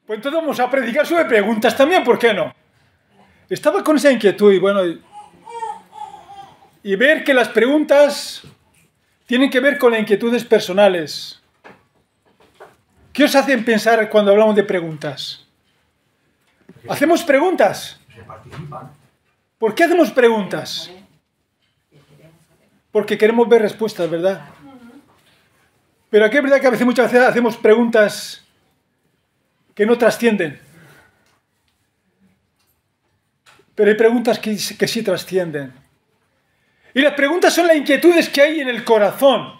Pues entonces vamos a predicar sobre preguntas también, ¿por qué no? Estaba con esa inquietud y bueno, y ver que las preguntas tienen que ver con las inquietudes personales. ¿Qué os hacen pensar cuando hablamos de preguntas? ¿Hacemos preguntas? ¿Por qué hacemos preguntas? Porque queremos ver respuestas, ¿verdad? Pero aquí es verdad que a veces, muchas veces hacemos preguntas que no trascienden. Pero hay preguntas que sí trascienden. Y las preguntas son las inquietudes que hay en el corazón.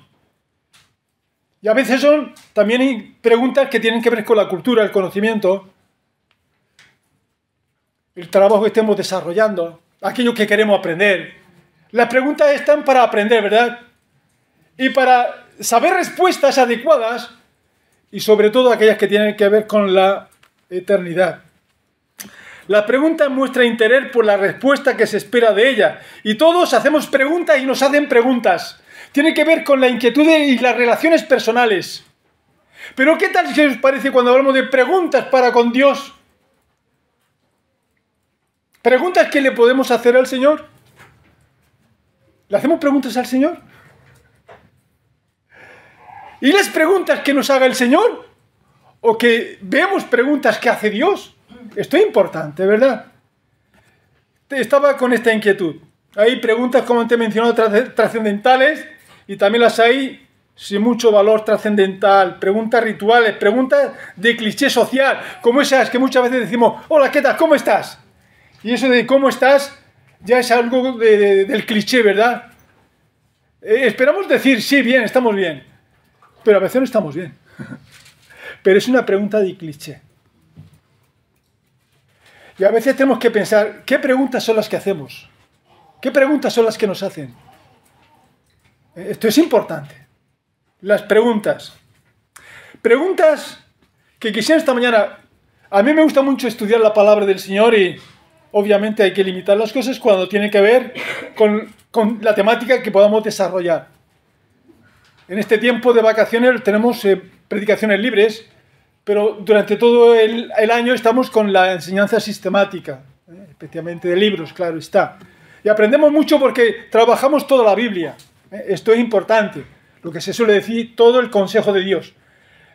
Y a veces son también preguntas que tienen que ver con la cultura, el conocimiento, el trabajo que estemos desarrollando, aquello que queremos aprender. Las preguntas están para aprender, ¿verdad? Y para saber respuestas adecuadas y sobre todo aquellas que tienen que ver con la eternidad. La pregunta muestra interés por la respuesta que se espera de ella. Y todos hacemos preguntas y nos hacen preguntas. Tiene que ver con la inquietud y las relaciones personales. Pero ¿qué tal si os parece cuando hablamos de preguntas para con Dios? ¿Preguntas que le podemos hacer al Señor? ¿Le hacemos preguntas al Señor? ¿Y las preguntas que nos haga el Señor? ¿O que vemos preguntas que hace Dios? Esto es importante, ¿verdad? Estaba con esta inquietud. Hay preguntas, como antes he mencionado, trascendentales y también las hay sin mucho valor trascendental. Preguntas rituales, preguntas de cliché social, como esas que muchas veces decimos, hola, ¿qué tal? ¿Cómo estás? Y eso de cómo estás ya es algo del cliché, ¿verdad? Esperamos decir, sí, bien, estamos bien. Pero a veces no estamos bien. Pero es una pregunta de cliché. Y a veces tenemos que pensar, ¿qué preguntas son las que hacemos? ¿Qué preguntas son las que nos hacen? Esto es importante. Las preguntas. Preguntas que quisiera esta mañana. A mí me gusta mucho estudiar la palabra del Señor y obviamente hay que limitar las cosas cuando tiene que ver con la temática que podamos desarrollar. En este tiempo de vacaciones tenemos predicaciones libres, pero durante todo el año estamos con la enseñanza sistemática, especialmente de libros, claro está. Y aprendemos mucho porque trabajamos toda la Biblia. Esto es importante, lo que se suele decir, todo el consejo de Dios.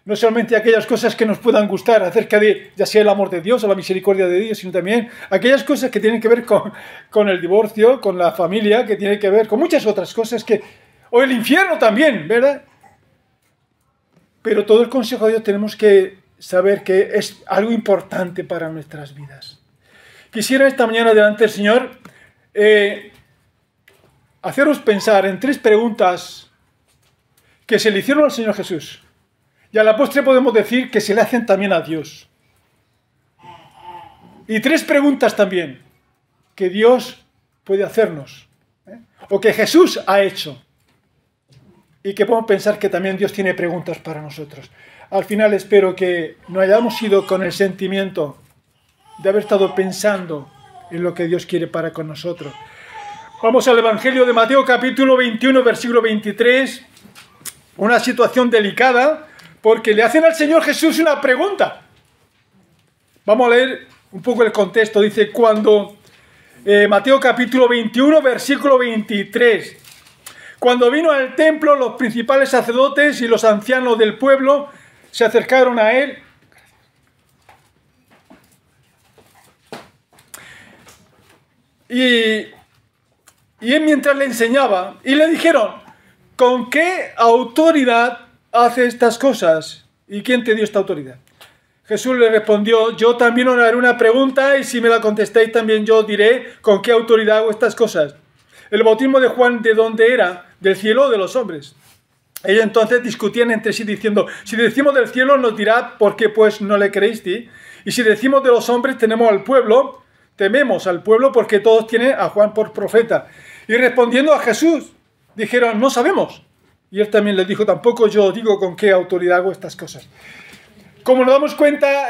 No solamente aquellas cosas que nos puedan gustar acerca de, ya sea el amor de Dios o la misericordia de Dios, sino también aquellas cosas que tienen que ver con el divorcio, con la familia, que tienen que ver con muchas otras cosas o el infierno también, ¿verdad? Pero todo el consejo de Dios tenemos que saber que es algo importante para nuestras vidas. Quisiera esta mañana delante del Señor haceros pensar en 3 preguntas que se le hicieron al Señor Jesús. Y a la postre podemos decir que se le hacen también a Dios. Y 3 preguntas también que Dios puede hacernos, o que Jesús ha hecho. Y que podemos pensar que también Dios tiene preguntas para nosotros. Al final espero que no hayamos ido con el sentimiento de haber estado pensando en lo que Dios quiere para con nosotros. Vamos al Evangelio de Mateo, capítulo 21, versículo 23. Una situación delicada, porque le hacen al Señor Jesús una pregunta. Vamos a leer un poco el contexto. Dice, Mateo capítulo 21, versículo 23. Cuando vino al templo, los principales sacerdotes y los ancianos del pueblo se acercaron a él. Y él mientras le enseñaba, y le dijeron, ¿con qué autoridad hace estas cosas? ¿Y quién te dio esta autoridad? Jesús le respondió, yo también os haré una pregunta, y si me la contestáis también yo os diré con qué autoridad hago estas cosas. ¿El bautismo de Juan de dónde era? ¿Del cielo o de los hombres? Ellos entonces discutían entre sí diciendo, si decimos del cielo nos dirá por qué pues no le creísteis, y si decimos de los hombres tememos al pueblo porque todos tienen a Juan por profeta. Y respondiendo a Jesús, dijeron, no sabemos. Y él también les dijo, tampoco yo os digo con qué autoridad hago estas cosas. Como nos damos cuenta,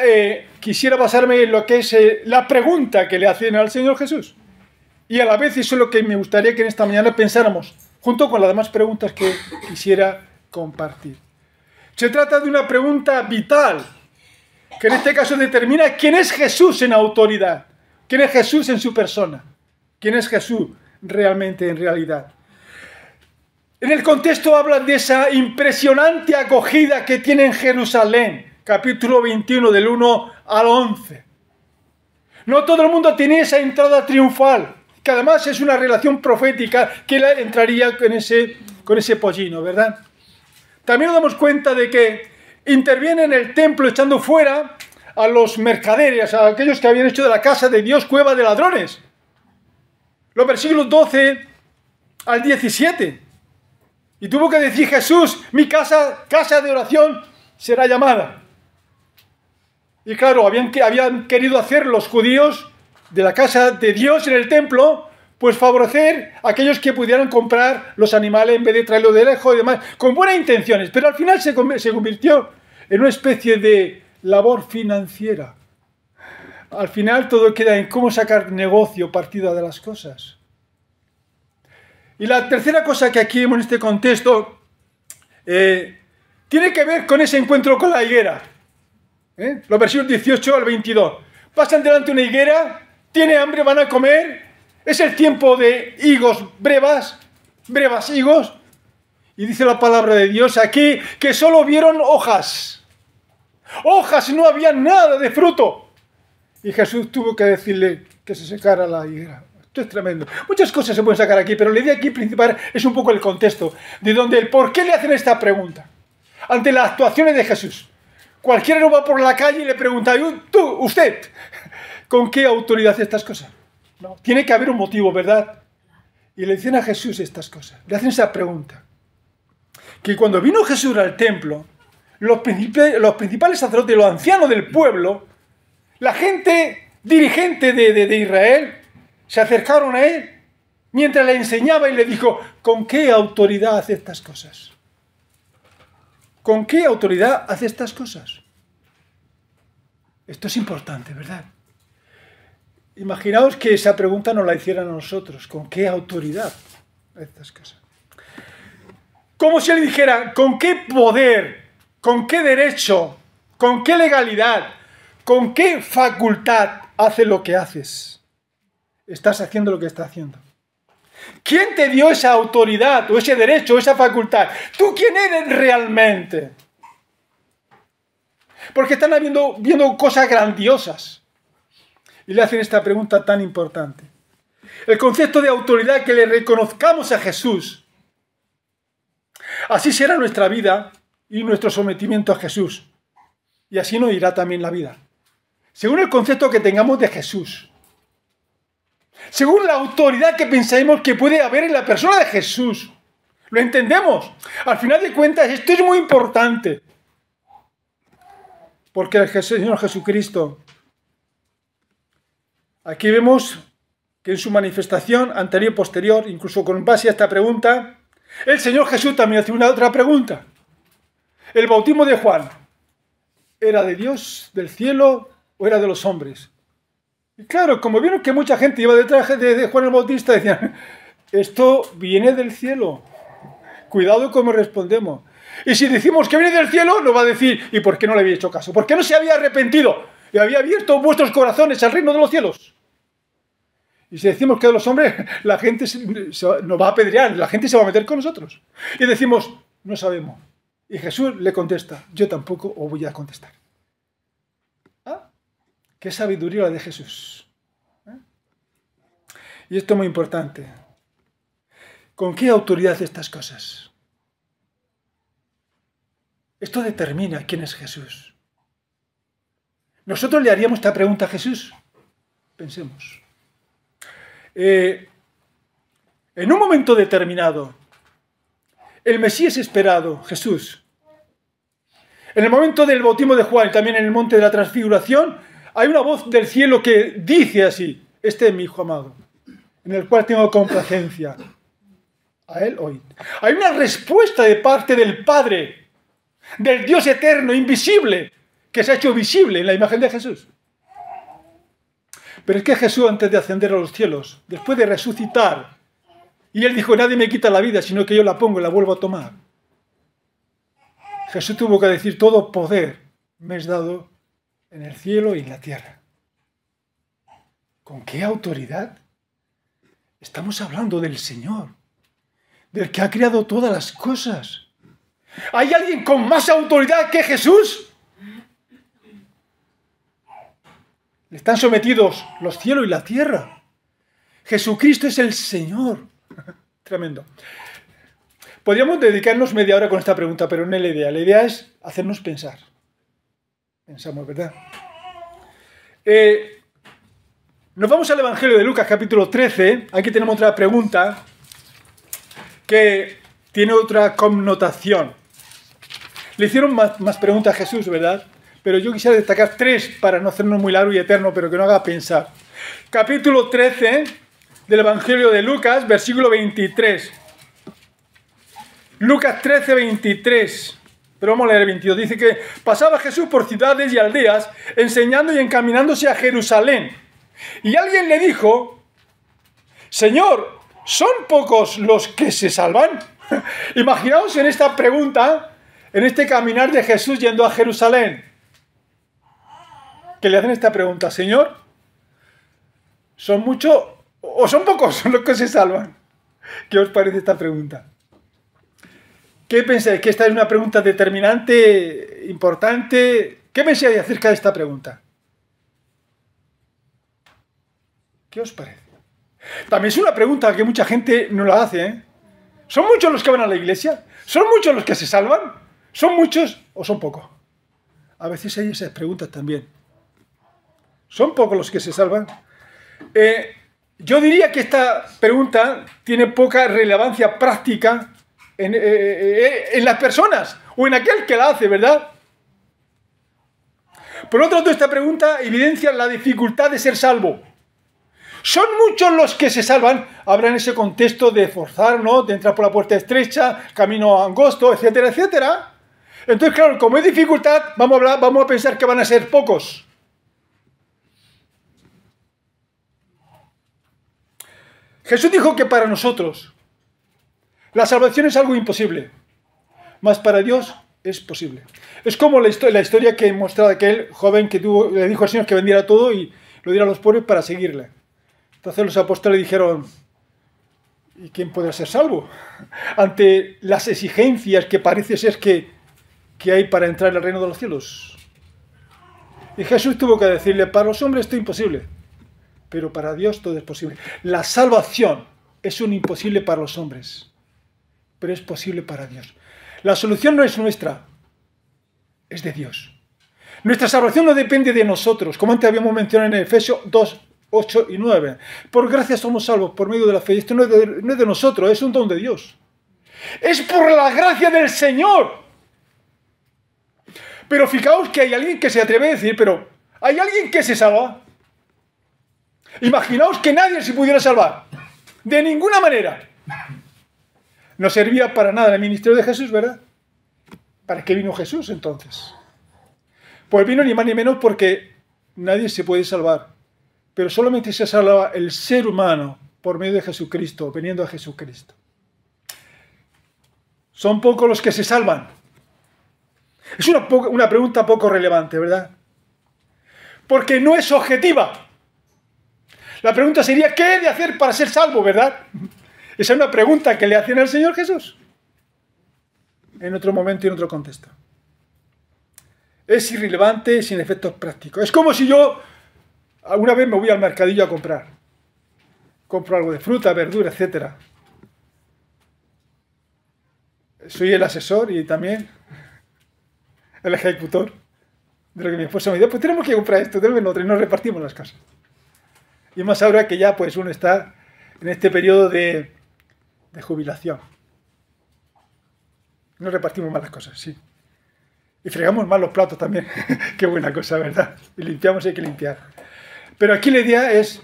quisiera basarme en lo que es la pregunta que le hacen al Señor Jesús. Y a la vez eso es lo que me gustaría que en esta mañana pensáramos, junto con las demás preguntas que quisiera compartir. Se trata de una pregunta vital que en este caso determina quién es Jesús en autoridad, quién es Jesús en su persona, quién es Jesús realmente en realidad. En el contexto habla de esa impresionante acogida que tiene en Jerusalén, capítulo 21 del 1 al 11. No todo el mundo tiene esa entrada triunfal, que además es una relación profética que él entraría con ese pollino, ¿verdad? También nos damos cuenta de que interviene en el templo echando fuera a los mercaderes, a aquellos que habían hecho de la casa de Dios cueva de ladrones. Los versículos 12 al 17. Y tuvo que decir Jesús, mi casa de oración será llamada. Y claro, habían querido hacer los judíos de la casa de Dios en el templo, pues favorecer a aquellos que pudieran comprar los animales en vez de traerlos de lejos y demás, con buenas intenciones. Pero al final se convirtió en una especie de labor financiera. Al final todo queda en cómo sacar negocio, partido de las cosas. Y la tercera cosa que aquí vemos en este contexto tiene que ver con ese encuentro con la higuera. Los versículos 18 al 22. Pasan delante de una higuera, tiene hambre, van a comer, es el tiempo de higos brevas higos, y dice la palabra de Dios aquí que solo vieron hojas, no había nada de fruto. Y Jesús tuvo que decirle que se secara la higuera. Esto es tremendo. Muchas cosas se pueden sacar aquí, pero la idea aquí principal es un poco el contexto, de donde el por qué le hacen esta pregunta. Ante las actuaciones de Jesús. Cualquiera no va por la calle y le pregunta, usted, ¿con qué autoridad hace estas cosas? No, tiene que haber un motivo, ¿verdad? Y le dicen a Jesús estas cosas. Le hacen esa pregunta. Que cuando vino Jesús al templo, los principales sacerdotes, los ancianos del pueblo, la gente dirigente de Israel, se acercaron a él mientras le enseñaba y le dijo, ¿con qué autoridad hace estas cosas? ¿Con qué autoridad hace estas cosas? Esto es importante, ¿verdad? Imaginaos que esa pregunta nos la hicieran a nosotros. ¿Con qué autoridad hace estas cosas? Como si le dijera, ¿con qué poder, con qué derecho, con qué legalidad, con qué facultad hace lo que haces? Estás haciendo lo que estás haciendo. ¿Quién te dio esa autoridad o ese derecho o esa facultad? ¿Tú quién eres realmente? Porque están viendo cosas grandiosas. Y le hacen esta pregunta tan importante. El concepto de autoridad que le reconozcamos a Jesús. Así será nuestra vida y nuestro sometimiento a Jesús. Y así nos irá también la vida. Según el concepto que tengamos de Jesús. Según la autoridad que pensemos que puede haber en la persona de Jesús. ¿Lo entendemos? Al final de cuentas, esto es muy importante. Porque el Señor Jesucristo, aquí vemos que en su manifestación anterior y posterior, incluso con base a esta pregunta, el Señor Jesús también hace una otra pregunta. ¿El bautismo de Juan era de Dios, del cielo, o era de los hombres? Y claro, como vieron que mucha gente iba detrás de Juan el Bautista, decían, esto viene del cielo. Cuidado cómo respondemos. Y si decimos que viene del cielo, nos va a decir, ¿y por qué no le había hecho caso? ¿Por qué no se había arrepentido y había abierto vuestros corazones al reino de los cielos? Y si decimos que de los hombres, la gente nos va a apedrear, la gente se va a meter con nosotros. Y decimos, no sabemos. Y Jesús le contesta, yo tampoco os voy a contestar. Qué sabiduría la de Jesús. Y esto es muy importante. ¿Con qué autoridad hace estas cosas? Esto determina quién es Jesús. ¿Nosotros le haríamos esta pregunta a Jesús? Pensemos. En un momento determinado, el Mesías esperado, Jesús, en el momento del bautismo de Juan y también en el monte de la transfiguración, hay una voz del cielo que dice así, este es mi Hijo amado, en el cual tengo complacencia. A él oíd. Hay una respuesta de parte del Padre, del Dios eterno, invisible, que se ha hecho visible en la imagen de Jesús. Pero es que Jesús, antes de ascender a los cielos, después de resucitar, y él dijo, nadie me quita la vida, sino que yo la pongo y la vuelvo a tomar. Jesús tuvo que decir, todo poder me es dado en el cielo y en la tierra. ¿Con qué autoridad? Estamos hablando del Señor, del que ha creado todas las cosas. ¿Hay alguien con más autoridad que Jesús? Le están sometidos los cielos y la tierra. Jesucristo es el Señor. Tremendo. Podríamos dedicarnos media hora con esta pregunta, pero no es la idea. La idea es hacernos pensar. Pensamos, ¿verdad? Nos vamos al Evangelio de Lucas, capítulo 13. Aquí tenemos otra pregunta que tiene otra connotación. Le hicieron más preguntas a Jesús, ¿verdad? Pero yo quisiera destacar 3 para no hacernos muy largo y eterno, pero que no haga pensar. Capítulo 13 del Evangelio de Lucas, versículo 23. Lucas 13, 23. Pero vamos a leer el 22. Dice que pasaba Jesús por ciudades y aldeas, enseñando y encaminándose a Jerusalén. Y alguien le dijo: Señor, ¿son pocos los que se salvan? Imaginaos en esta pregunta, en este caminar de Jesús yendo a Jerusalén, que le hacen esta pregunta: Señor, ¿son muchos o son pocos los que se salvan? ¿Qué os parece esta pregunta? ¿Qué pensáis? ¿Que esta es una pregunta determinante, importante? ¿Qué pensáis acerca de esta pregunta? ¿Qué os parece? También es una pregunta que mucha gente no la hace, ¿eh? ¿Son muchos los que van a la iglesia? ¿Son muchos los que se salvan? ¿Son muchos o son pocos? A veces hay esas preguntas también. ¿Son pocos los que se salvan? Yo diría que esta pregunta tiene poca relevancia práctica en las personas o en aquel que la hace, ¿verdad? Por otro lado, esta pregunta evidencia la dificultad de ser salvo. ¿Son muchos los que se salvan? Habrá en ese contexto de forzar, ¿no? De entrar por la puerta estrecha, camino angosto, etcétera, etcétera. Entonces, claro, como hay dificultad, vamos a pensar que van a ser pocos. Jesús dijo que para nosotros la salvación es algo imposible, mas para Dios es posible. Es como la historia que he mostrado de aquel joven que le dijo al Señor que vendiera todo y lo diera a los pobres para seguirle. Entonces los apóstoles dijeron: ¿y quién podrá ser salvo? Ante las exigencias que parece ser que hay para entrar en el reino de los cielos. Y Jesús tuvo que decirle: para los hombres esto es imposible, pero para Dios todo es posible. La salvación es un imposible para los hombres, pero es posible para Dios. La solución no es nuestra, es de Dios. Nuestra salvación no depende de nosotros, como antes habíamos mencionado en Efesios 2, 8 y 9. Por gracia somos salvos por medio de la fe. Esto no es de nosotros, es un don de Dios. Es por la gracia del Señor. Pero fijaos que hay alguien que se atreve a decir: pero ¿hay alguien que se salva? Imaginaos que nadie se pudiera salvar. De ninguna manera. No servía para nada el ministerio de Jesús, ¿verdad? ¿Para qué vino Jesús entonces? Pues vino ni más ni menos porque nadie se puede salvar. Pero solamente se salva el ser humano por medio de Jesucristo, veniendo a Jesucristo. Son pocos los que se salvan. Es una pregunta poco relevante, ¿verdad? Porque no es objetiva. La pregunta sería: ¿qué he de hacer para ser salvo, verdad? Esa es una pregunta que le hacen al Señor Jesús. En otro momento y en otro contexto. Es irrelevante, sin efectos prácticos. Es como si yo alguna vez me voy al mercadillo a comprar. Compro algo de fruta, verdura, etc. Soy el asesor y también el ejecutor de lo que mi esposa me dice: pues tenemos que comprar esto, tenemos lo otro, y nos repartimos las cosas. Y más ahora que ya pues uno está en este periodo de jubilación. Nos repartimos más las cosas, sí. Y fregamos más los platos también. Qué buena cosa, ¿verdad? Y limpiamos, hay que limpiar. Pero aquí la idea es: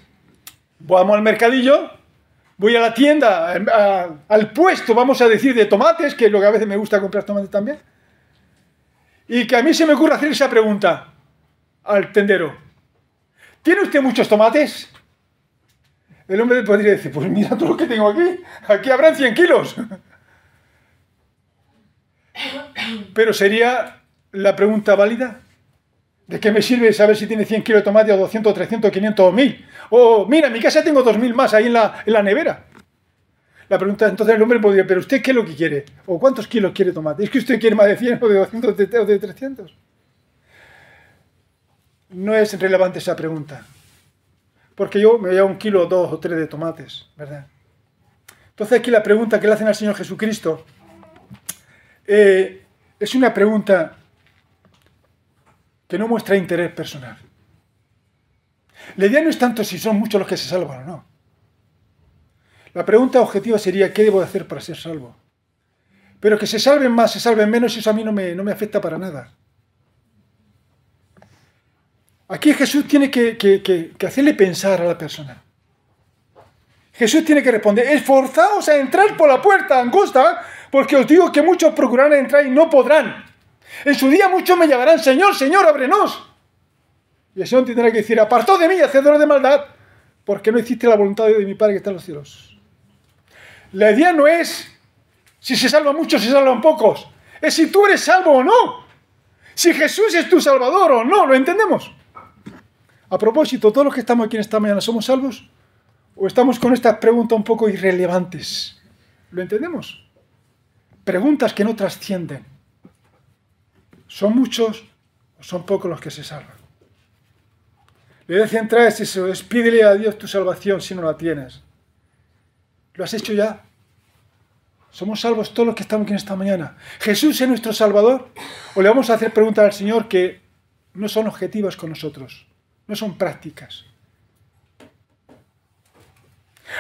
vamos al mercadillo, voy a la tienda, al puesto, vamos a decir, de tomates, que es lo que a veces me gusta comprar tomates también. Y que a mí se me ocurre hacer esa pregunta al tendero: ¿tiene usted muchos tomates? El hombre podría decir: pues mira todo lo que tengo aquí. Aquí habrán 100 kilos. Pero ¿sería la pregunta válida? ¿De qué me sirve saber si tiene 100 kilos de tomate o 200, 300, 500 o 1000? O mira, en mi casa tengo 2000 más ahí en la nevera. La pregunta, entonces el hombre podría, ¿pero usted qué es lo que quiere? ¿O cuántos kilos quiere tomate? ¿Es que usted quiere más de 100 o de 200 o de 300? No es relevante esa pregunta. Porque yo me voy a 1 kilo, 2 o 3 de tomates, ¿verdad? Entonces aquí la pregunta que le hacen al Señor Jesucristo es una pregunta que no muestra interés personal. La idea no es tanto si son muchos los que se salvan o no. La pregunta objetiva sería, ¿qué debo de hacer para ser salvo? Pero que se salven más, se salven menos, eso a mí no me afecta para nada. Aquí Jesús tiene que hacerle pensar a la persona. Jesús tiene que responder, esforzaos a entrar por la puerta angosta, porque os digo que muchos procurarán entrar y no podrán. En su día muchos me llamarán, Señor, Señor, ábrenos. Y el Señor tendrá que decir, apartad de mí, hacedores de maldad, porque no hiciste la voluntad de mi Padre que está en los cielos. La idea no es si se salvan muchos, se salvan pocos. Es si tú eres salvo o no. Si Jesús es tu Salvador o no, ¿lo entendemos? A propósito, todos los que estamos aquí en esta mañana, ¿somos salvos? ¿O estamos con estas preguntas un poco irrelevantes? ¿Lo entendemos? Preguntas que no trascienden. ¿Son muchos o son pocos los que se salvan? La idea central es eso, es pídele a Dios tu salvación si no la tienes. ¿Lo has hecho ya? ¿Somos salvos todos los que estamos aquí en esta mañana? ¿Jesús es nuestro Salvador? ¿O le vamos a hacer preguntas al Señor que no son objetivas con nosotros? No son prácticas.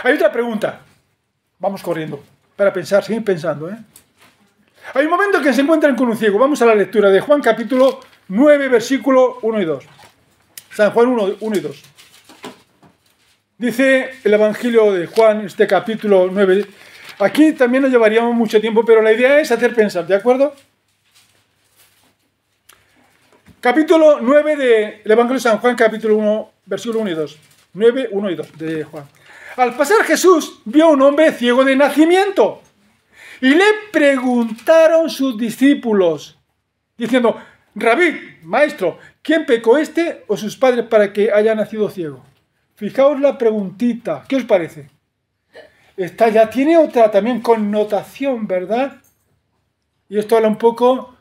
Hay otra pregunta. Vamos corriendo para pensar, seguir pensando. Hay un momento que se encuentran con un ciego. Vamos a la lectura de Juan capítulo 9, versículo 1 y 2. San Juan 1 y 2. Dice el Evangelio de Juan, este capítulo 9. Aquí también nos llevaríamos mucho tiempo, pero la idea es hacer pensar, ¿de acuerdo? Capítulo 9 del Evangelio de San Juan, capítulo 1, versículo 1 y 2. 9, 1 y 2 de Juan. Al pasar Jesús vio a un hombre ciego de nacimiento y le preguntaron sus discípulos, diciendo, Rabí, maestro, ¿quién pecó este o sus padres para que haya nacido ciego? Fijaos la preguntita, ¿qué os parece? Esta ya tiene otra también connotación, ¿verdad? Y esto habla un poco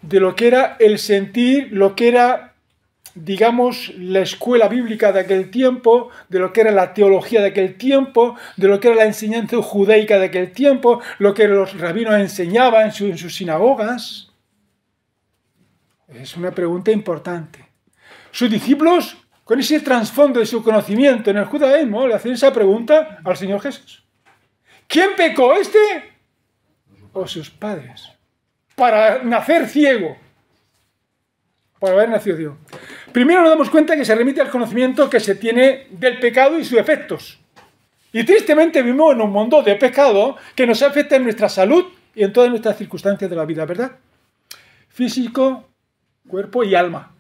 de lo que era el sentir, lo que era, digamos, la escuela bíblica de aquel tiempo, de lo que era la teología de aquel tiempo, de lo que era la enseñanza judaica de aquel tiempo, lo que los rabinos enseñaban en sus sinagogas. Es una pregunta importante. Sus discípulos, con ese trasfondo de su conocimiento en el judaísmo, le hacen esa pregunta al Señor Jesús. ¿Quién pecó, este o sus padres para nacer ciego? Para haber nacido ciego. Primero nos damos cuenta que se remite al conocimiento que se tiene del pecado y sus efectos. Y tristemente vivimos en un mundo de pecado que nos afecta en nuestra salud y en todas nuestras circunstancias de la vida, ¿verdad? Físico, cuerpo y alma.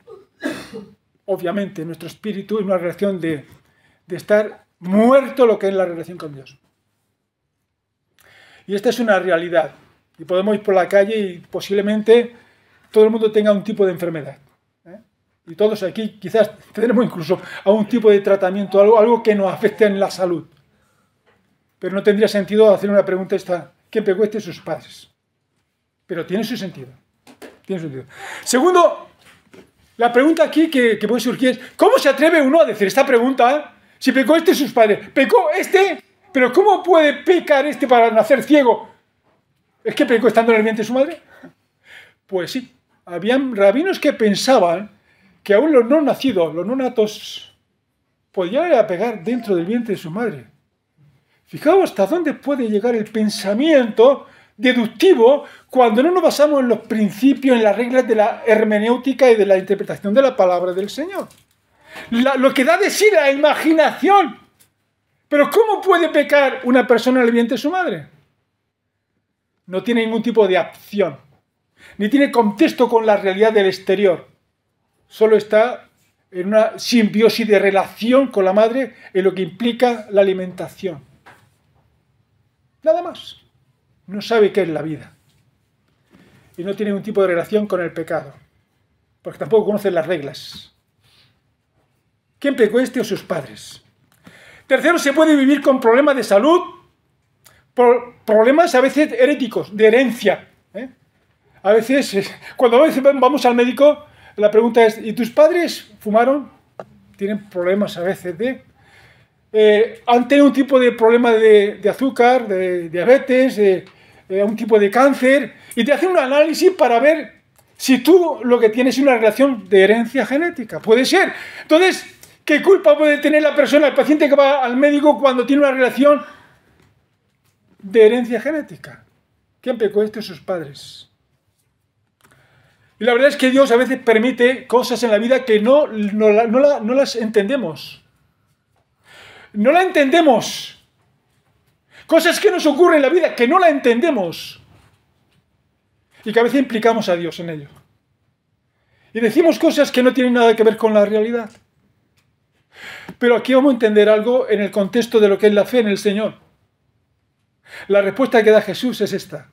Obviamente, nuestro espíritu en una relación de estar muerto lo que es la relación con Dios. Y esta es una realidad. Y podemos ir por la calle y posiblemente todo el mundo tenga un tipo de enfermedad. Y todos aquí quizás tendremos incluso algún tipo de tratamiento, algo que nos afecte en la salud. Pero no tendría sentido hacer una pregunta esta, ¿quién pecó este? Sus padres. Pero tiene su sentido. Tiene sentido. Segundo, la pregunta aquí que puede surgir es, ¿cómo se atreve uno a decir esta pregunta? Si pecó este sus padres, ¿pecó este? ¿Pero cómo puede pecar este para nacer ciego? ¿Es que pecó estando en el vientre de su madre? Pues sí, habían rabinos que pensaban que aún los no nacidos, los no natos, podían ir a pecar dentro del vientre de su madre. Fijaos hasta dónde puede llegar el pensamiento deductivo cuando no nos basamos en los principios, en las reglas de la hermenéutica y de la interpretación de la palabra del Señor. Lo que da de sí la imaginación. Pero ¿cómo puede pecar una persona en el vientre de su madre? No tiene ningún tipo de acción, ni tiene contexto con la realidad del exterior. Solo está en una simbiosis de relación con la madre en lo que implica la alimentación. Nada más. No sabe qué es la vida. Y no tiene ningún tipo de relación con el pecado. porque tampoco conocen las reglas. ¿Quién pecó, este o sus padres? Tercero, se puede vivir con problemas de salud, problemas a veces heréticos, de herencia. A veces, cuando vamos al médico, la pregunta es, ¿y tus padres fumaron? Tienen problemas a veces de... han tenido un tipo de problema de azúcar, de diabetes, un tipo de cáncer, y te hacen un análisis para ver si tú lo que tienes es una relación de herencia genética. Puede ser. Entonces, ¿qué culpa puede tener la persona, el paciente que va al médico cuando tiene una relación de herencia genética? ¿Quién pecó, este o sus padres? Y la verdad es que Dios a veces permite cosas en la vida que no las entendemos. No la entendemos. Cosas que nos ocurren en la vida que no la entendemos. Y que a veces implicamos a Dios en ello. Y decimos cosas que no tienen nada que ver con la realidad. Pero aquí vamos a entender algo en el contexto de lo que es la fe en el Señor. La respuesta que da Jesús es esta.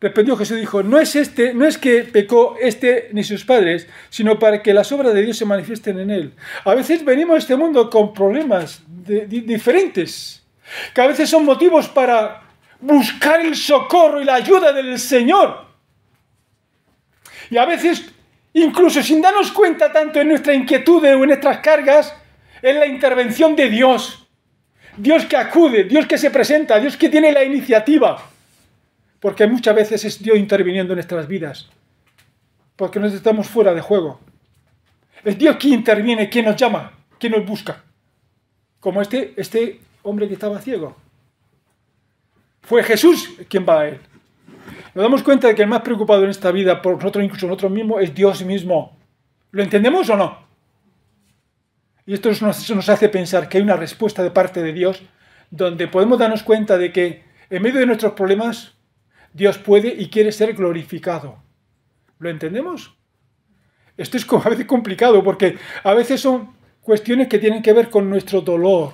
Respondió Jesús, dijo, no es que pecó este ni sus padres, sino para que las obras de Dios se manifiesten en él. A veces venimos a este mundo con problemas diferentes, que a veces son motivos para buscar el socorro y la ayuda del Señor. Y a veces, incluso sin darnos cuenta tanto en nuestra inquietud o en nuestras cargas, es la intervención de Dios. Dios que acude, Dios que se presenta, Dios que tiene la iniciativa. Porque muchas veces es Dios interviniendo en nuestras vidas. Porque nos estamos fuera de juego. Es Dios quien interviene, quien nos llama, quien nos busca. Como este hombre que estaba ciego. Fue Jesús quien va a él. Nos damos cuenta de que el más preocupado en esta vida por nosotros, incluso nosotros mismos, es Dios mismo. ¿Lo entendemos o no? Y esto nos hace pensar que hay una respuesta de parte de Dios donde podemos darnos cuenta de que en medio de nuestros problemas Dios puede y quiere ser glorificado. ¿Lo entendemos? Esto es a veces complicado porque a veces son cuestiones que tienen que ver con nuestro dolor,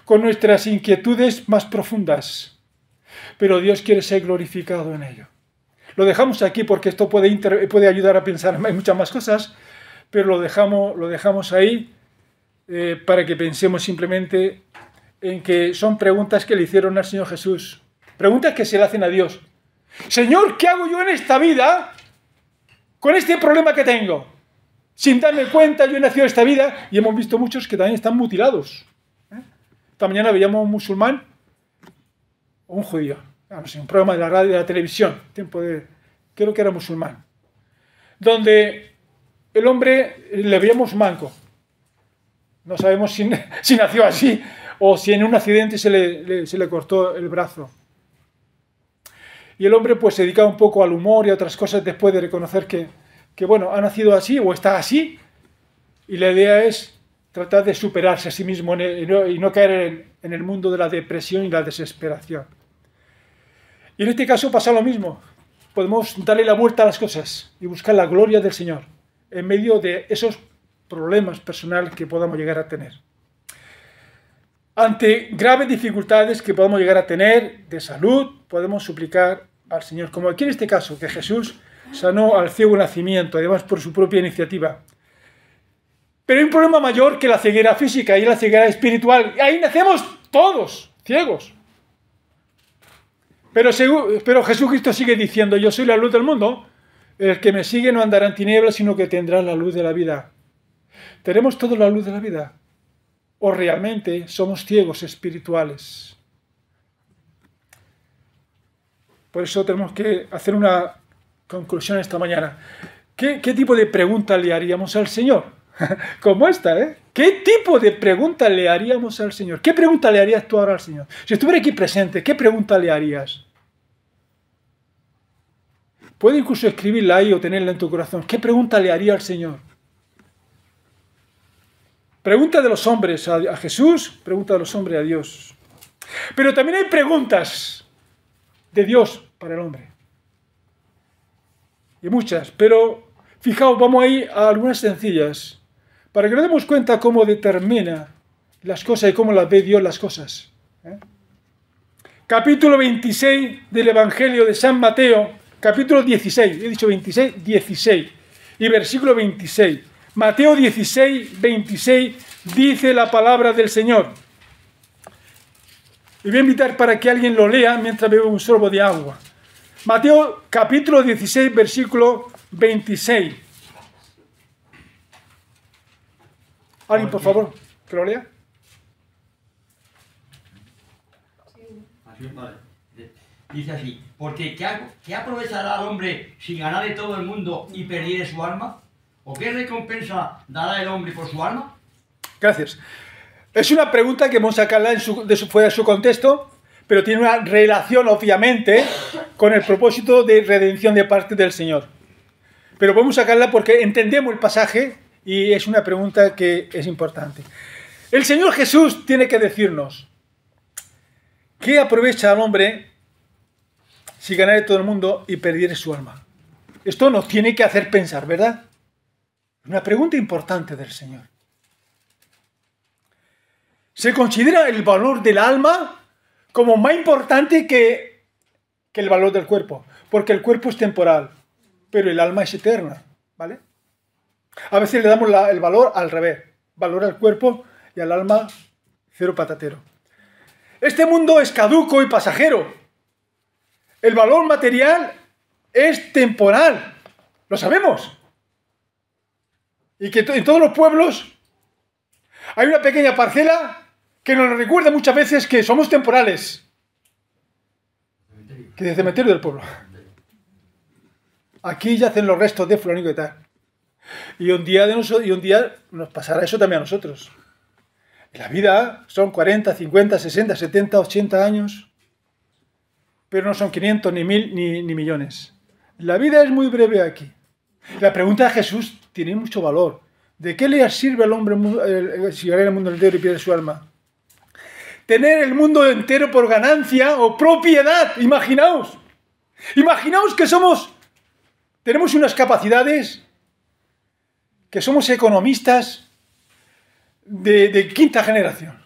con nuestras inquietudes más profundas. Pero Dios quiere ser glorificado en ello. Lo dejamos aquí porque esto puede ayudar a pensar en muchas más cosas, pero lo dejamos ahí para que pensemos simplemente en que son preguntas que le hicieron al Señor Jesús. Preguntas que se le hacen a Dios. Señor, ¿qué hago yo en esta vida con este problema que tengo? Sin darme cuenta, yo he nacido en esta vida y hemos visto muchos que también están mutilados. Esta mañana veíamos a un musulmán o un judío. No sé, un programa de la radio y de la televisión. Creo que era musulmán. Donde el hombre le veíamos manco. No sabemos si nació así o si en un accidente se le cortó el brazo. Y el hombre pues se dedicaba un poco al humor y a otras cosas después de reconocer que bueno, ha nacido así o está así. Y la idea es tratar de superarse a sí mismo y no caer en el mundo de la depresión y la desesperación. Y en este caso pasa lo mismo. Podemos darle la vuelta a las cosas y buscar la gloria del Señor en medio de esos problemas personales que podamos llegar a tener. Ante graves dificultades que podamos llegar a tener de salud, podemos suplicar al Señor, como aquí en este caso, que Jesús sanó al ciego nacimiento, además por su propia iniciativa. Pero hay un problema mayor que la ceguera física y la ceguera espiritual. Ahí nacemos todos ciegos. Pero Jesucristo sigue diciendo, yo soy la luz del mundo, el que me sigue no andará en tinieblas, sino que tendrá la luz de la vida. ¿Tenemos todos la luz de la vida? ¿O realmente somos ciegos espirituales? Por eso tenemos que hacer una conclusión esta mañana. ¿Qué tipo de pregunta le haríamos al Señor? Como esta, ¿eh? ¿Qué tipo de pregunta le haríamos al Señor? ¿Qué pregunta le harías tú ahora al Señor? Si estuviera aquí presente, ¿qué pregunta le harías? Puede incluso escribirla ahí o tenerla en tu corazón. ¿Qué pregunta le haría al Señor? Pregunta de los hombres a Jesús, pregunta de los hombres a Dios. Pero también hay preguntas de Dios para el hombre. Y muchas, pero fijaos, vamos ahí a algunas sencillas, para que nos demos cuenta cómo determina las cosas y cómo las ve Dios las cosas. Capítulo 26 del Evangelio de San Mateo, capítulo 16, he dicho 26, 16, y versículo 26. Mateo 16, 26, dice la palabra del Señor. Y voy a invitar para que alguien lo lea mientras bebo un sorbo de agua. Mateo capítulo 16, versículo 26. ¿Alguien, por favor, que lo lea? Vale. Dice así, porque ¿qué aprovechará al hombre si ganare todo el mundo y perdiere su alma? ¿O qué recompensa dará el hombre por su alma? Gracias. Es una pregunta que vamos a sacarla fuera de su contexto, pero tiene una relación, obviamente, con el propósito de redención de parte del Señor. Pero vamos a sacarla porque entendemos el pasaje y es una pregunta que es importante. El Señor Jesús tiene que decirnos, ¿qué aprovecha al hombre si ganare todo el mundo y perdiere su alma? Esto nos tiene que hacer pensar, ¿verdad? Una pregunta importante del Señor. Se considera el valor del alma como más importante que el valor del cuerpo, porque el cuerpo es temporal, pero el alma es eterna, ¿vale? A veces le damos el valor al revés, valor al cuerpo y al alma cero patatero. Este mundo es caduco y pasajero. El valor material es temporal, lo sabemos. Y que en todos los pueblos hay una pequeña parcela que nos recuerda muchas veces que somos temporales. Que es el cementerio del pueblo. Aquí yacen los restos de fulanito y tal. Y un día nos pasará eso también a nosotros. En la vida son 40, 50, 60, 70, 80 años. Pero no son 500, ni 1000, ni millones. La vida es muy breve aquí. La pregunta de Jesús tiene mucho valor. ¿De qué le sirve al hombre si gana el mundo entero y pierde su alma? Tener el mundo entero por ganancia o propiedad. Imaginaos. Imaginaos que tenemos unas capacidades, que somos economistas de quinta generación.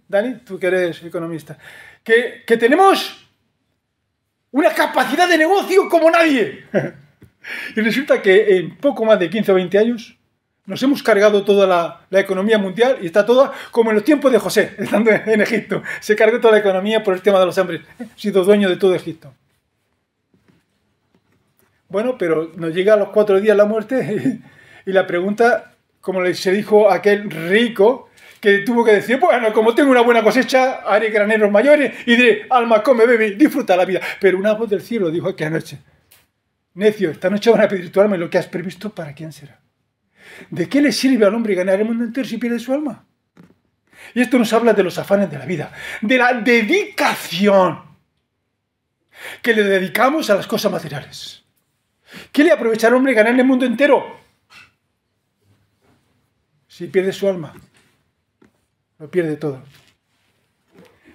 Dani, tú que eres economista. Que tenemos una capacidad de negocio como nadie. Y resulta que en poco más de 15 o 20 años nos hemos cargado toda la economía mundial y está toda como en los tiempos de José, estando en Egipto. Se cargó toda la economía por el tema de los hambres. Ha sido dueño de todo Egipto. Bueno, pero nos llega a los 4 días la muerte y la pregunta, como se dijo a aquel rico, que tuvo que decir, bueno, como tengo una buena cosecha, haré graneros mayores y diré, alma, come, bebe, disfruta la vida. Pero una voz del cielo dijo aquella noche, necio, esta noche van a pedir tu alma y lo que has previsto, ¿para quién será? ¿De qué le sirve al hombre ganar el mundo entero si pierde su alma? Y esto nos habla de los afanes de la vida, de la dedicación que le dedicamos a las cosas materiales. ¿Qué le aprovecha al hombre ganar el mundo entero si pierde su alma? Lo pierde todo.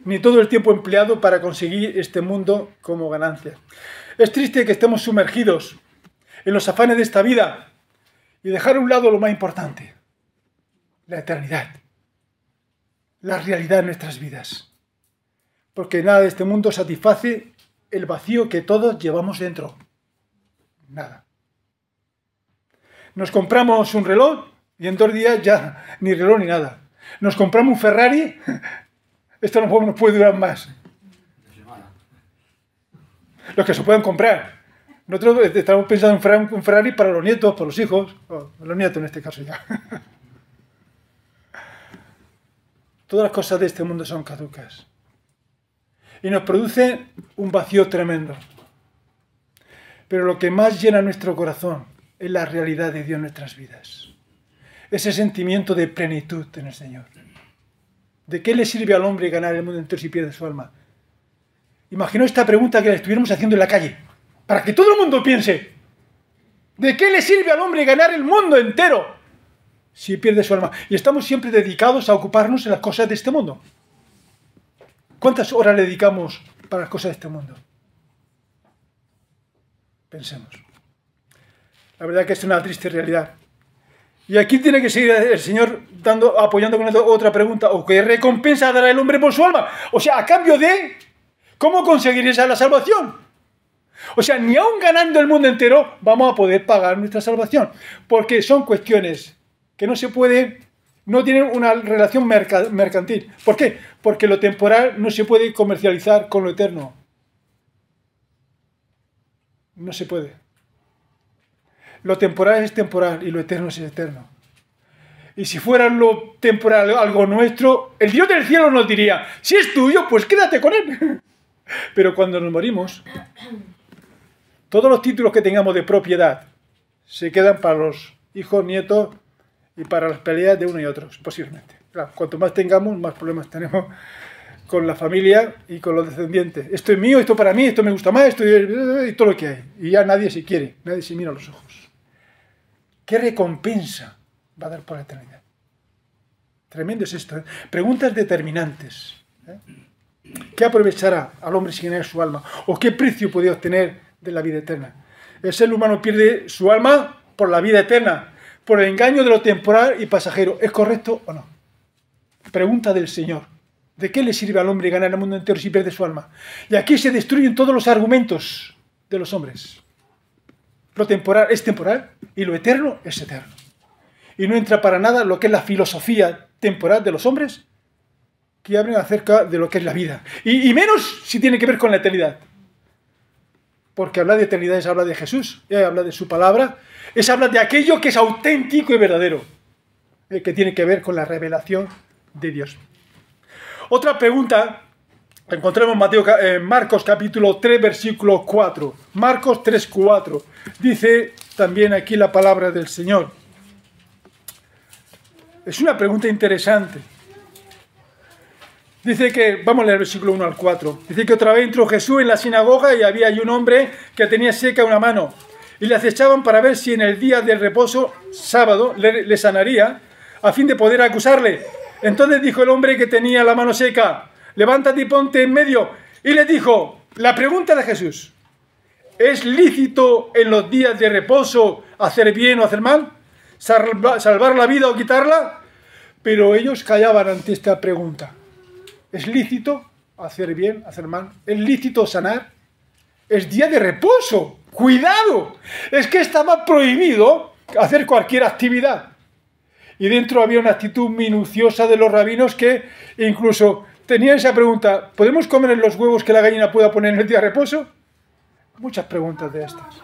Ni todo el tiempo empleado para conseguir este mundo como ganancia. Es triste que estemos sumergidos en los afanes de esta vida y dejar a un lado lo más importante, la eternidad, la realidad de nuestras vidas. Porque nada de este mundo satisface el vacío que todos llevamos dentro. Nada. Nos compramos un reloj y en 2 días ya ni reloj ni nada. Nos compramos un Ferrari, esto no nos puede durar más. Los que se puedan comprar. Nosotros estamos pensando en un Ferrari para los nietos, para los hijos, los nietos en este caso ya. Todas las cosas de este mundo son caducas. Y nos produce un vacío tremendo. Pero lo que más llena nuestro corazón es la realidad de Dios en nuestras vidas. Ese sentimiento de plenitud en el Señor. ¿De qué le sirve al hombre ganar el mundo entero si pierde su alma? Imagino esta pregunta que le estuviéramos haciendo en la calle, para que todo el mundo piense, ¿de qué le sirve al hombre ganar el mundo entero si pierde su alma? Y estamos siempre dedicados a ocuparnos en las cosas de este mundo. ¿Cuántas horas le dedicamos para las cosas de este mundo? Pensemos. La verdad que es una triste realidad. Y aquí tiene que seguir el Señor apoyando con otra pregunta. ¿O qué recompensa dará el hombre por su alma? O sea, a cambio de... ¿Cómo conseguir esa la salvación? O sea, ni aun ganando el mundo entero vamos a poder pagar nuestra salvación. Porque son cuestiones que no se pueden, no tienen una relación mercantil. ¿Por qué? Porque lo temporal no se puede comercializar con lo eterno. No se puede. Lo temporal es temporal y lo eterno es eterno. Y si fuera lo temporal algo nuestro, el Dios del cielo nos diría, si es tuyo, pues quédate con él. Pero cuando nos morimos, todos los títulos que tengamos de propiedad se quedan para los hijos, nietos y para las peleas de uno y otro, posiblemente. Claro, cuanto más tengamos, más problemas tenemos con la familia y con los descendientes. Esto es mío, esto para mí, esto me gusta más, esto y todo lo que hay. Y ya nadie se quiere, nadie se mira a los ojos. ¿Qué recompensa va a dar por la eternidad? Tremendo es esto, ¿eh? Preguntas determinantes. ¿Qué aprovechará al hombre sin ganar su alma? ¿O qué precio puede obtener de la vida eterna? El ser humano pierde su alma por la vida eterna, por el engaño de lo temporal y pasajero. ¿Es correcto o no? Pregunta del Señor. ¿De qué le sirve al hombre ganar el mundo entero si pierde su alma? Y aquí se destruyen todos los argumentos de los hombres. Lo temporal es temporal y lo eterno es eterno. Y no entra para nada lo que es la filosofía temporal de los hombres que hablan acerca de lo que es la vida. Y menos si tiene que ver con la eternidad. Porque hablar de eternidad es hablar de Jesús, hablar de su palabra, es hablar de aquello que es auténtico y verdadero, que tiene que ver con la revelación de Dios. Otra pregunta la encontramos en Marcos capítulo 3, versículo 4. Marcos 3, 4. Dice también aquí la palabra del Señor. Es una pregunta interesante. Dice que, vamos a leer el versículo 1 al 4. Dice que otra vez entró Jesús en la sinagoga y había allí un hombre que tenía seca una mano. Y le acechaban para ver si en el día del reposo, sábado, le sanaría, a fin de poder acusarle. Entonces dijo el hombre que tenía la mano seca, levántate y ponte en medio. Y le dijo, la pregunta de Jesús, ¿es lícito en los días de reposo hacer bien o hacer mal? ¿Salvar la vida o quitarla? Pero ellos callaban ante esta pregunta. ¿Es lícito hacer bien, hacer mal? ¿Es lícito sanar? Es día de reposo. ¡Cuidado! Es que estaba prohibido hacer cualquier actividad. Y dentro había una actitud minuciosa de los rabinos que incluso tenían esa pregunta, ¿podemos comer los huevos que la gallina pueda poner en el día de reposo? Muchas preguntas de estas.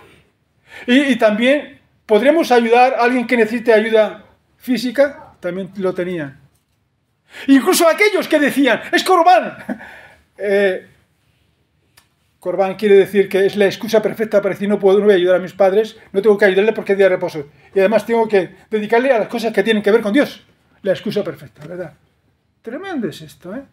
Y también, ¿podremos ayudar a alguien que necesite ayuda física? También lo tenían. Incluso aquellos que decían, es Corbán. Corbán quiere decir que es la excusa perfecta para decir no voy a ayudar a mis padres, no tengo que ayudarle porque es día de reposo. Y además tengo que dedicarle a las cosas que tienen que ver con Dios. La excusa perfecta, ¿verdad? Tremendo es esto, ¿eh?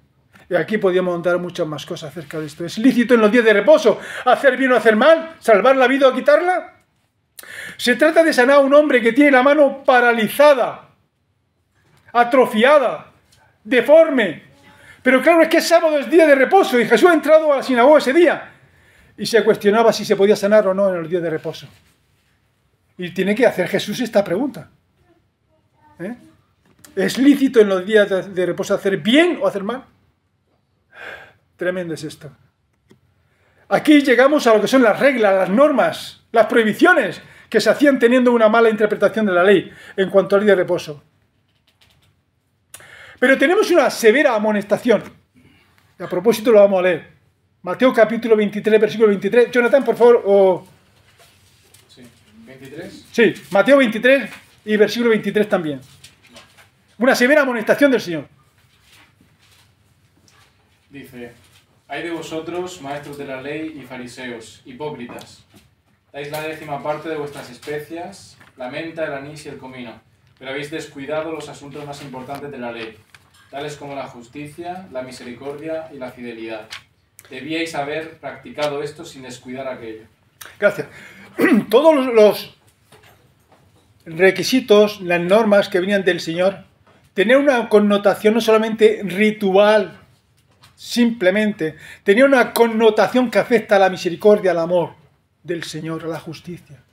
Y aquí podríamos montar muchas más cosas acerca de esto. ¿Es lícito en los días de reposo hacer bien o hacer mal? ¿Salvar la vida o quitarla? Se trata de sanar a un hombre que tiene la mano paralizada, atrofiada, deforme. Pero claro, es que sábado es día de reposo y Jesús ha entrado a la sinagoga ese día y se cuestionaba si se podía sanar o no en los días de reposo. Y tiene que hacer Jesús esta pregunta. ¿Es lícito en los días de reposo hacer bien o hacer mal? Tremendo es esto. Aquí llegamos a lo que son las reglas, las normas, las prohibiciones que se hacían teniendo una mala interpretación de la ley en cuanto al día de reposo. Pero tenemos una severa amonestación. A propósito lo vamos a leer. Mateo capítulo 23, versículo 23. Jonathan, por favor. Sí, 23. Sí, Mateo 23 y versículo 23 también. Una severa amonestación del Señor. Dice, hay de vosotros, maestros de la ley y fariseos, hipócritas. Dais la 10ª parte de vuestras especias, la menta, el anís y el comino, pero habéis descuidado los asuntos más importantes de la ley, tales como la justicia, la misericordia y la fidelidad. Debíais haber practicado esto sin descuidar aquello. Gracias. Todos los requisitos, las normas que venían del Señor, tenían una connotación no solamente ritual, simplemente, tenía una connotación que afecta a la misericordia, al amor del Señor, a la justicia.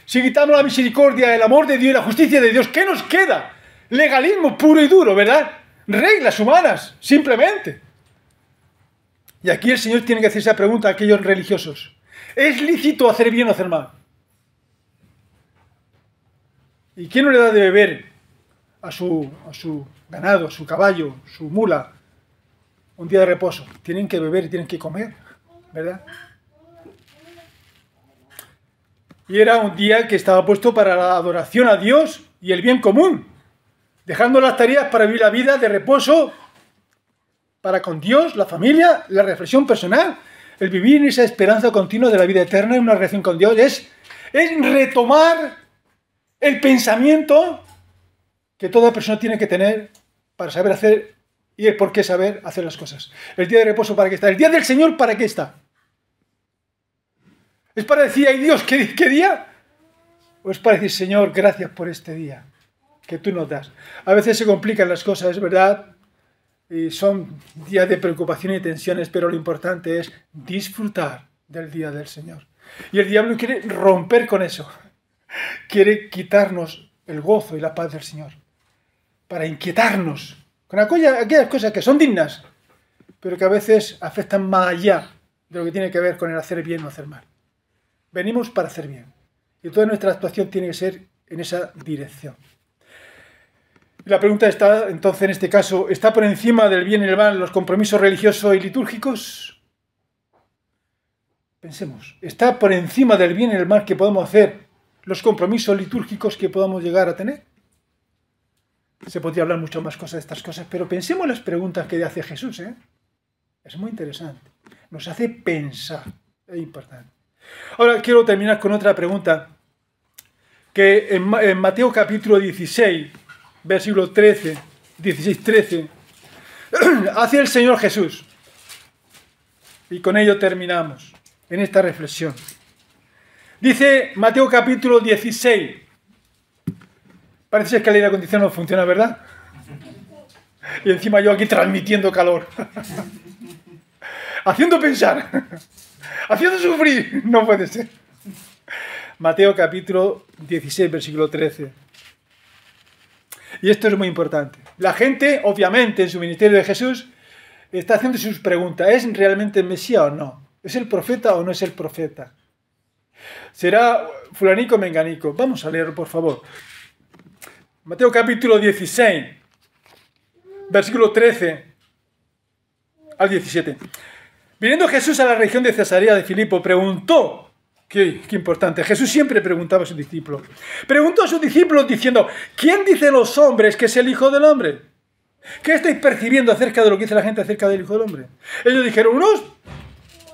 Si quitamos la misericordia, el amor de Dios y la justicia de Dios, ¿qué nos queda? Legalismo puro y duro, ¿verdad? Reglas humanas, simplemente. Y aquí el Señor tiene que hacer esa pregunta a aquellos religiosos. Es lícito hacer bien o hacer mal. ¿Y quién no le da de beber a su ganado, a su caballo, su mula, un día de reposo? Tienen que beber y tienen que comer, ¿verdad? Y era un día que estaba puesto para la adoración a Dios y el bien común, dejando las tareas para vivir la vida de reposo para con Dios, la familia, la reflexión personal, el vivir en esa esperanza continua de la vida eterna en una relación con Dios, es retomar el pensamiento que toda persona tiene que tener para saber hacer y el por qué saber hacer las cosas. El día de reposo, ¿para qué está? El día del Señor, ¿para qué está? ¿Es para decir, ay Dios, qué día? ¿O es para decir, Señor, gracias por este día que tú nos das? A veces se complican las cosas, es verdad, y son días de preocupación y tensiones, pero lo importante es disfrutar del día del Señor. Y el diablo quiere romper con eso. Quiere quitarnos el gozo y la paz del Señor, para inquietarnos con aquellas cosas que son dignas, pero que a veces afectan más allá de lo que tiene que ver con el hacer bien o hacer mal. Venimos para hacer bien, y toda nuestra actuación tiene que ser en esa dirección. La pregunta está, entonces, en este caso, ¿está por encima del bien y el mal los compromisos religiosos y litúrgicos? Pensemos, ¿está por encima del bien y el mal que podemos hacer los compromisos litúrgicos que podamos llegar a tener? Se podría hablar mucho más cosas de estas cosas, pero pensemos en las preguntas que hace Jesús, ¿eh? Es muy interesante. Nos hace pensar. Es importante. Ahora quiero terminar con otra pregunta, que en Mateo capítulo 16, versículo 13, 16-13, hace el Señor Jesús. Y con ello terminamos en esta reflexión. Dice Mateo capítulo 16. Parece ser que el aire acondicionado no funciona, ¿verdad? Y encima yo aquí transmitiendo calor. Haciendo pensar. Haciendo sufrir. No puede ser. Mateo capítulo 16, versículo 13. Y esto es muy importante. La gente, obviamente, en su ministerio de Jesús, está haciendo sus preguntas. ¿Es realmente el Mesías o no? ¿Es el profeta o no es el profeta? ¿Será fulanico o menganico? Vamos a leerlo, por favor. Mateo capítulo 16, versículo 13 al 17. Viniendo Jesús a la región de Cesarea de Filipo, preguntó, qué importante, Jesús siempre preguntaba a sus discípulos, preguntó a sus discípulos diciendo, ¿quién dice los hombres que es el Hijo del Hombre? ¿Qué estáis percibiendo acerca de lo que dice la gente acerca del Hijo del Hombre? Ellos dijeron, unos,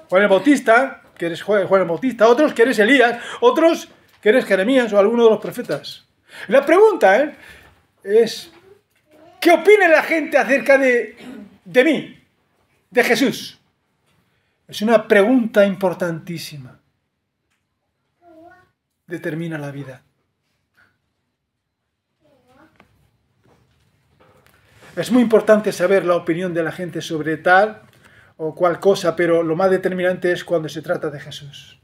Juan el Bautista, que eres Juan el Bautista, otros que eres Elías, otros que eres Jeremías o alguno de los profetas. La pregunta es, ¿qué opina la gente acerca de mí, de Jesús? Es una pregunta importantísima. Determina la vida. Es muy importante saber la opinión de la gente sobre tal o cual cosa, pero lo más determinante es cuando se trata de Jesús.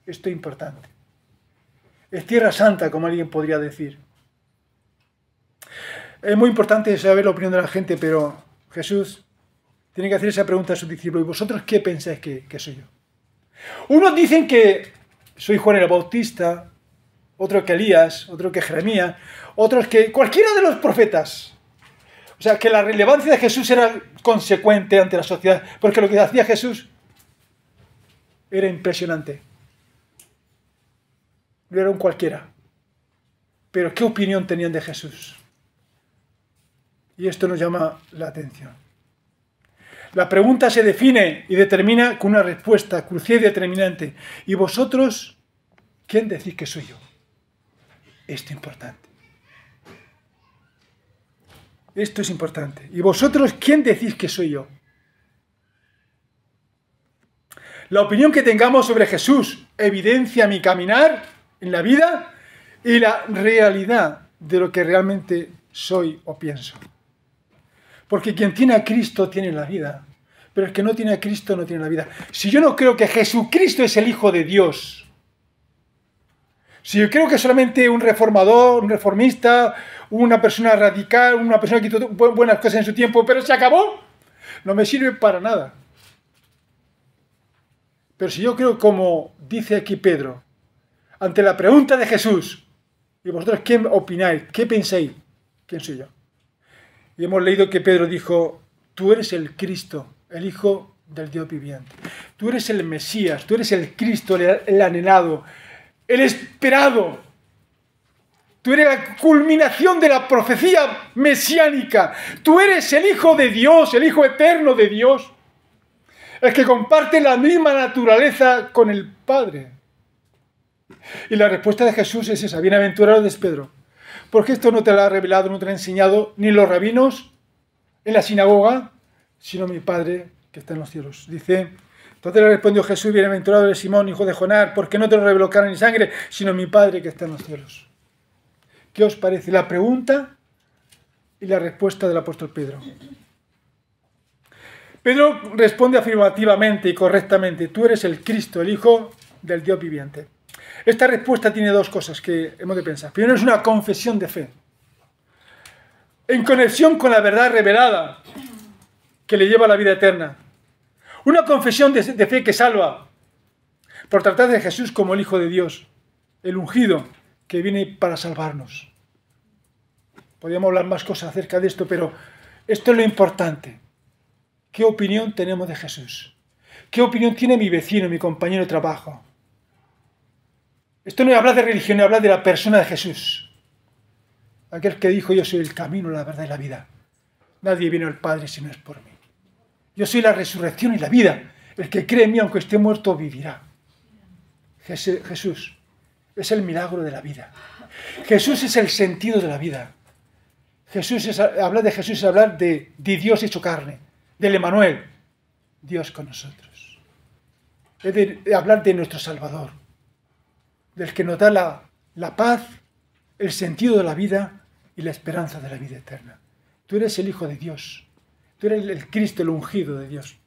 Esto es importante. Es tierra santa, como alguien podría decir. Es muy importante saber la opinión de la gente, pero Jesús tiene que hacer esa pregunta a sus discípulos. ¿Y vosotros qué pensáis que soy yo? Unos dicen que soy Juan el Bautista, otros que Elías, otros que Jeremías, otros que cualquiera de los profetas. O sea, que la relevancia de Jesús era consecuente ante la sociedad, porque lo que hacía Jesús era impresionante. No era un cualquiera. Pero ¿qué opinión tenían de Jesús? Y esto nos llama la atención. La pregunta se define y determina con una respuesta crucial y determinante. ¿Y vosotros quién decís que soy yo? Esto es importante. Esto es importante. ¿Y vosotros quién decís que soy yo? La opinión que tengamos sobre Jesús evidencia mi caminar en la vida y la realidad de lo que realmente soy o pienso. Porque quien tiene a Cristo tiene la vida, pero el que no tiene a Cristo no tiene la vida. Si yo no creo que Jesucristo es el Hijo de Dios, si yo creo que solamente un reformador, un reformista, una persona radical, una persona que hizo buenas cosas en su tiempo, pero se acabó, no me sirve para nada. Pero si yo creo, como dice aquí Pedro, ante la pregunta de Jesús, ¿y vosotros qué opináis? ¿Qué pensáis? ¿Quién soy yo? Y hemos leído que Pedro dijo, tú eres el Cristo, el Hijo del Dios viviente. Tú eres el Mesías, tú eres el Cristo, el anhelado, el esperado. Tú eres la culminación de la profecía mesiánica. Tú eres el Hijo de Dios, el Hijo eterno de Dios. El que comparte la misma naturaleza con el Padre. Y la respuesta de Jesús es esa, bienaventurado es Pedro. Porque esto no te lo ha revelado, no te lo ha enseñado ni los rabinos en la sinagoga, sino mi Padre que está en los cielos. Dice, entonces le respondió Jesús, bienaventurado eres Simón, hijo de Jonás, porque no te lo reveló carne ni sangre, sino mi Padre que está en los cielos. ¿Qué os parece? La pregunta y la respuesta del apóstol Pedro. Pedro responde afirmativamente y correctamente, tú eres el Cristo, el Hijo del Dios viviente. Esta respuesta tiene dos cosas que hemos de pensar. Primero, es una confesión de fe, en conexión con la verdad revelada que le lleva a la vida eterna. Una confesión de fe que salva, por tratar de Jesús como el Hijo de Dios, el ungido, que viene para salvarnos. Podríamos hablar más cosas acerca de esto, pero esto es lo importante. ¿Qué opinión tenemos de Jesús? ¿Qué opinión tiene mi vecino, mi compañero de trabajo? Esto no es hablar de religión, es hablar de la persona de Jesús. Aquel que dijo, yo soy el camino, la verdad y la vida. Nadie viene al Padre si no es por mí. Yo soy la resurrección y la vida. El que cree en mí, aunque esté muerto, vivirá. Jesús es el milagro de la vida. Jesús es el sentido de la vida. Hablar de Jesús es hablar de Dios hecho carne, del Emmanuel, Dios con nosotros. Es de hablar de nuestro Salvador, del que nos da la paz, el sentido de la vida y la esperanza de la vida eterna. Tú eres el Hijo de Dios. Tú eres el Cristo, el ungido de Dios.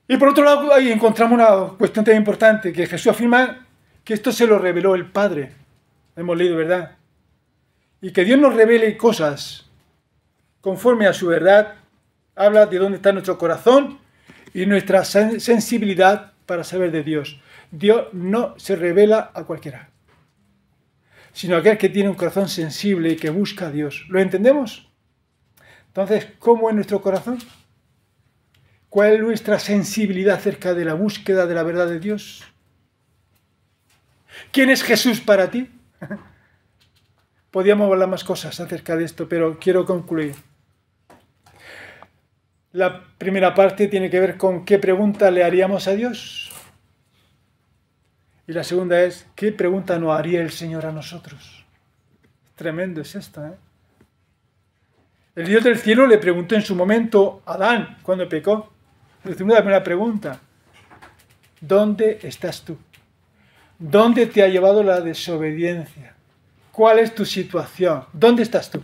Y por otro lado, ahí encontramos una cuestión tan importante, que Jesús afirma que esto se lo reveló el Padre. Hemos leído, ¿verdad? Y que Dios nos revele cosas conforme a su verdad, habla de dónde está nuestro corazón y nuestra sensibilidad para saber de Dios. Dios no se revela a cualquiera, sino a aquel que tiene un corazón sensible y que busca a Dios. ¿Lo entendemos? Entonces, ¿cómo es nuestro corazón? ¿Cuál es nuestra sensibilidad acerca de la búsqueda de la verdad de Dios? ¿Quién es Jesús para ti? Podríamos hablar más cosas acerca de esto, pero quiero concluir. La primera parte tiene que ver con qué pregunta le haríamos a Dios. Y la segunda es, ¿qué pregunta nos haría el Señor a nosotros? Tremendo es esto, ¿eh? El Dios del cielo le preguntó en su momento a Adán, cuando pecó. Le hizo una primera pregunta. ¿Dónde estás tú? ¿Dónde te ha llevado la desobediencia? ¿Cuál es tu situación? ¿Dónde estás tú?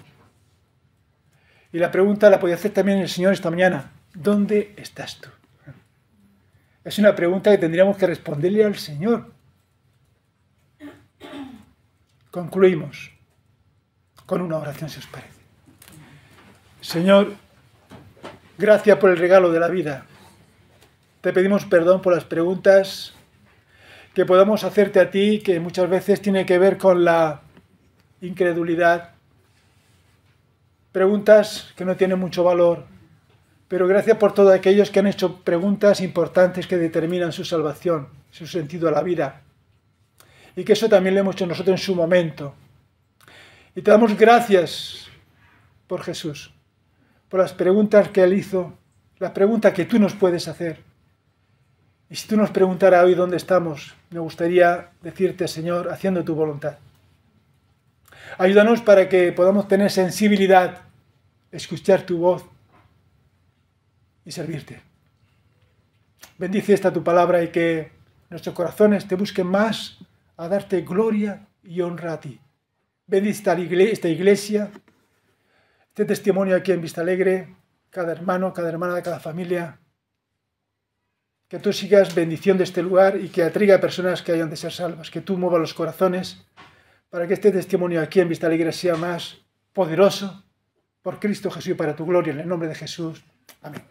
Y la pregunta la podía hacer también el Señor esta mañana. ¿Dónde estás tú? Es una pregunta que tendríamos que responderle al Señor. Concluimos con una oración, si os parece. Señor, gracias por el regalo de la vida. Te pedimos perdón por las preguntas que podamos hacerte a ti, que muchas veces tiene que ver con la incredulidad. Preguntas que no tienen mucho valor, pero gracias por todos aquellos que han hecho preguntas importantes que determinan su salvación, su sentido a la vida. Y que eso también lo hemos hecho nosotros en su momento. Y te damos gracias por Jesús, por las preguntas que Él hizo, las preguntas que tú nos puedes hacer. Y si tú nos preguntaras hoy dónde estamos, me gustaría decirte, Señor, haciendo tu voluntad. Ayúdanos para que podamos tener sensibilidad, escuchar tu voz y servirte. Bendice esta tu palabra y que nuestros corazones te busquen más a darte gloria y honra a ti. Bendice esta iglesia, este testimonio aquí en Vista Alegre, cada hermano, cada hermana de cada familia. Que tú sigas bendición de este lugar y que atraiga a personas que hayan de ser salvas. Que tú muevas los corazones para que este testimonio aquí en Vista Alegre sea más poderoso por Cristo Jesús y para tu gloria. En el nombre de Jesús. Amén.